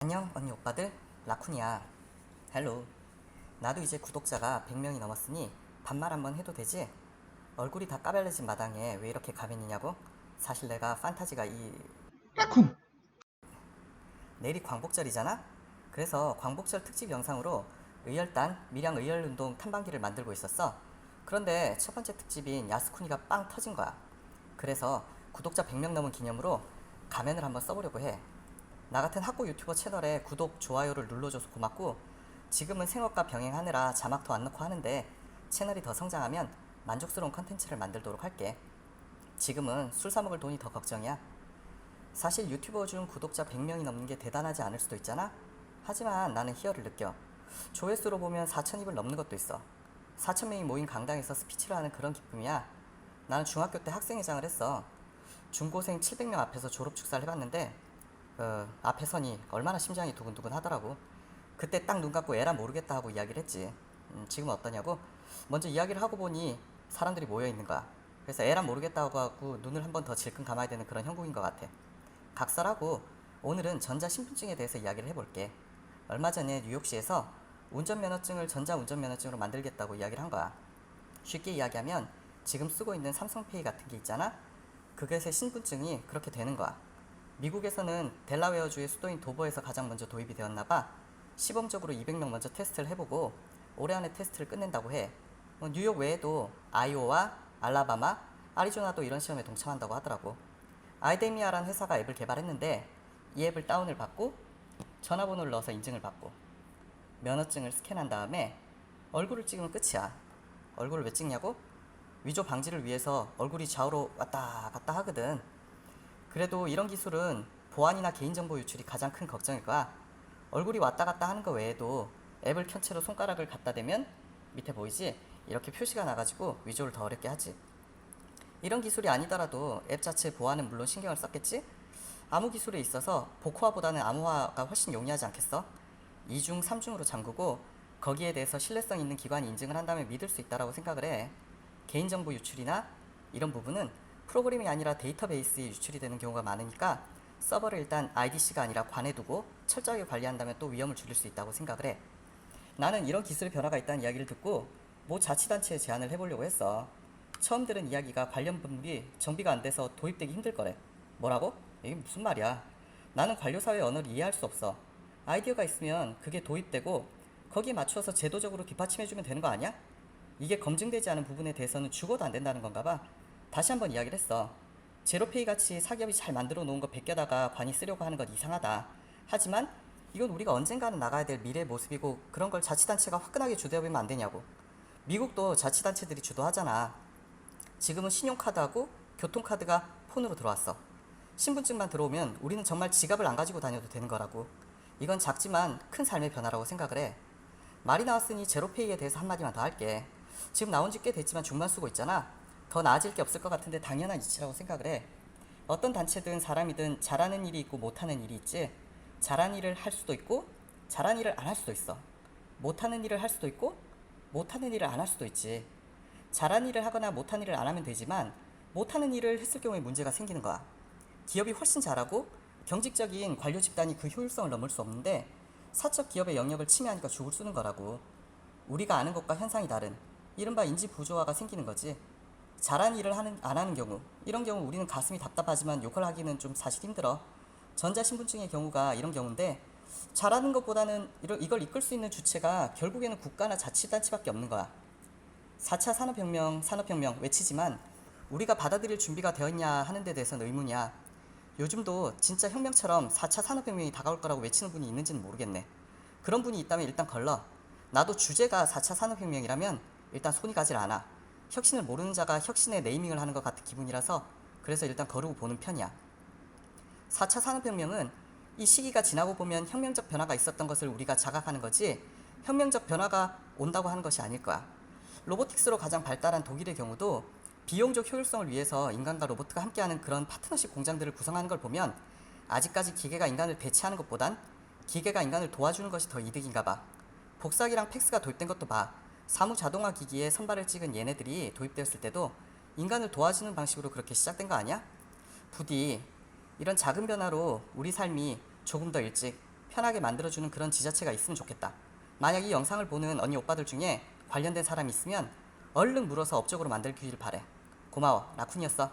안녕 언니 오빠들, 라쿤이야. 헬로. 나도 이제 구독자가 100명이 넘었으니 반말 한번 해도 되지? 얼굴이 다 까발려진 마당에 왜 이렇게 가면이냐고? 사실 내가 판타지가 라쿤! 내일이 광복절이잖아? 그래서 광복절 특집 영상으로 의열단 밀양 의열운동 탐방기를 만들고 있었어. 그런데 첫 번째 특집인 야스쿠니가 빵 터진 거야. 그래서 구독자 100명 넘은 기념으로 가면을 한번 써보려고 해. 나 같은 학고 유튜버 채널에 구독, 좋아요를 눌러줘서 고맙고, 지금은 생업과 병행하느라 자막도 안 넣고 하는데 채널이 더 성장하면 만족스러운 컨텐츠를 만들도록 할게. 지금은 술 사먹을 돈이 더 걱정이야. 사실 유튜버 중 구독자 100명이 넘는 게 대단하지 않을 수도 있잖아? 하지만 나는 희열을 느껴. 조회수로 보면 4,000입을 넘는 것도 있어. 4,000명이 모인 강당에서 스피치를 하는 그런 기쁨이야. 나는 중학교 때 학생회장을 했어. 중고생 700명 앞에서 졸업 축사를 해봤는데 앞에 서니 얼마나 심장이 두근두근 하더라고. 그때 딱 눈 감고 에라 모르겠다 하고 이야기를 했지. 지금은 어떠냐고? 먼저 이야기를 하고 보니 사람들이 모여있는 거야. 그래서 에라 모르겠다 하고 눈을 한 번 더 질끈 감아야 되는 그런 형국인 것 같아. 각설하고 오늘은 전자신분증에 대해서 이야기를 해볼게. 얼마 전에 뉴욕시에서 운전면허증을 전자운전면허증으로 만들겠다고 이야기를 한 거야. 쉽게 이야기하면 지금 쓰고 있는 삼성페이 같은 게 있잖아? 그것의 신분증이 그렇게 되는 거야. 미국에서는 델라웨어주의 수도인 도버에서 가장 먼저 도입이 되었나봐. 시범적으로 200명 먼저 테스트를 해보고 올해 안에 테스트를 끝낸다고 해. 뉴욕 외에도 아이오와 알라바마, 아리조나도 이런 시험에 동참한다고 하더라고. 아이데미아라는 회사가 앱을 개발했는데 이 앱을 다운을 받고 전화번호를 넣어서 인증을 받고 면허증을 스캔한 다음에 얼굴을 찍으면 끝이야. 얼굴을 왜 찍냐고? 위조 방지를 위해서 얼굴이 좌우로 왔다 갔다 하거든. 그래도 이런 기술은 보안이나 개인정보 유출이 가장 큰 걱정일 거야. 얼굴이 왔다 갔다 하는 거 외에도 앱을 켠 채로 손가락을 갖다 대면 밑에 보이지? 이렇게 표시가 나가지고 위조를 더 어렵게 하지. 이런 기술이 아니더라도 앱 자체 보안은 물론 신경을 썼겠지? 암호 기술에 있어서 복호화보다는 암호화가 훨씬 용이하지 않겠어? 2중, 3중으로 잠그고 거기에 대해서 신뢰성 있는 기관이 인증을 한다면 믿을 수 있다고 생각을 해. 개인정보 유출이나 이런 부분은 프로그램이 아니라 데이터베이스에 유출이 되는 경우가 많으니까 서버를 일단 IDC가 아니라 관에 두고 철저하게 관리한다면 또 위험을 줄일 수 있다고 생각을 해. 나는 이런 기술의 변화가 있다는 이야기를 듣고 모 자치단체에 제안을 해보려고 했어. 처음 들은 이야기가 관련 부분이 정비가 안 돼서 도입되기 힘들 거래. 뭐라고? 이게 무슨 말이야? 나는 관료사회 언어를 이해할 수 없어. 아이디어가 있으면 그게 도입되고 거기에 맞추어서 제도적으로 뒷받침해주면 되는 거 아니야? 이게 검증되지 않은 부분에 대해서는 죽어도 안 된다는 건가 봐. 다시 한번 이야기를 했어. 제로페이 같이 사기업이 잘 만들어 놓은 거 베껴다가 관이 쓰려고 하는 건 이상하다. 하지만 이건 우리가 언젠가는 나가야 될 미래의 모습이고 그런 걸 자치단체가 화끈하게 주도해보면 안 되냐고. 미국도 자치단체들이 주도하잖아. 지금은 신용카드하고 교통카드가 폰으로 들어왔어. 신분증만 들어오면 우리는 정말 지갑을 안 가지고 다녀도 되는 거라고. 이건 작지만 큰 삶의 변화라고 생각을 해. 말이 나왔으니 제로페이에 대해서 한마디만 더 할게. 지금 나온 지 꽤 됐지만 중만 쓰고 있잖아. 더 나아질 게 없을 것 같은데 당연한 이치라고 생각을 해. 어떤 단체든 사람이든 잘하는 일이 있고 못하는 일이 있지. 잘하는 일을 할 수도 있고 잘하는 일을 안 할 수도 있어. 못하는 일을 할 수도 있고 못하는 일을 안 할 수도 있지. 잘하는 일을 하거나 못하는 일을 안 하면 되지만 못하는 일을 했을 경우에 문제가 생기는 거야. 기업이 훨씬 잘하고 경직적인 관료 집단이 그 효율성을 넘을 수 없는데 사적 기업의 영역을 침해하니까 죽을 쓰는 거라고. 우리가 아는 것과 현상이 다른 이른바 인지 부조화가 생기는 거지. 잘한 일을 안 하는 경우, 이런 경우 우리는 가슴이 답답하지만 욕을 하기는 좀 사실 힘들어. 전자신분증의 경우가 이런 경우인데 잘하는 것보다는 이걸 이끌 수 있는 주체가 결국에는 국가나 자치단체밖에 없는 거야. 4차 산업혁명 외치지만 우리가 받아들일 준비가 되었냐 하는 데 대해서는 의문이야. 요즘도 진짜 혁명처럼 4차 산업혁명이 다가올 거라고 외치는 분이 있는지는 모르겠네. 그런 분이 있다면 일단 걸러. 나도 주제가 4차 산업혁명이라면 일단 손이 가질 않아. 혁신을 모르는 자가 혁신의 네이밍을 하는 것 같은 기분이라서 그래서 일단 거르고 보는 편이야. 4차 산업혁명은 이 시기가 지나고 보면 혁명적 변화가 있었던 것을 우리가 자각하는 거지 혁명적 변화가 온다고 하는 것이 아닐 거야. 로보틱스로 가장 발달한 독일의 경우도 비용적 효율성을 위해서 인간과 로봇가 함께하는 그런 파트너십 공장들을 구성하는 걸 보면 아직까지 기계가 인간을 대체하는 것보단 기계가 인간을 도와주는 것이 더 이득인가 봐. 복사기랑 팩스가 도입된 것도 봐. 사무 자동화 기기에 선발을 찍은 얘네들이 도입되었을 때도 인간을 도와주는 방식으로 그렇게 시작된 거 아니야? 부디 이런 작은 변화로 우리 삶이 조금 더 일찍 편하게 만들어주는 그런 지자체가 있으면 좋겠다. 만약 이 영상을 보는 언니 오빠들 중에 관련된 사람이 있으면 얼른 물어서 업적으로 만들기를 바래. 고마워. 라쿤이었어.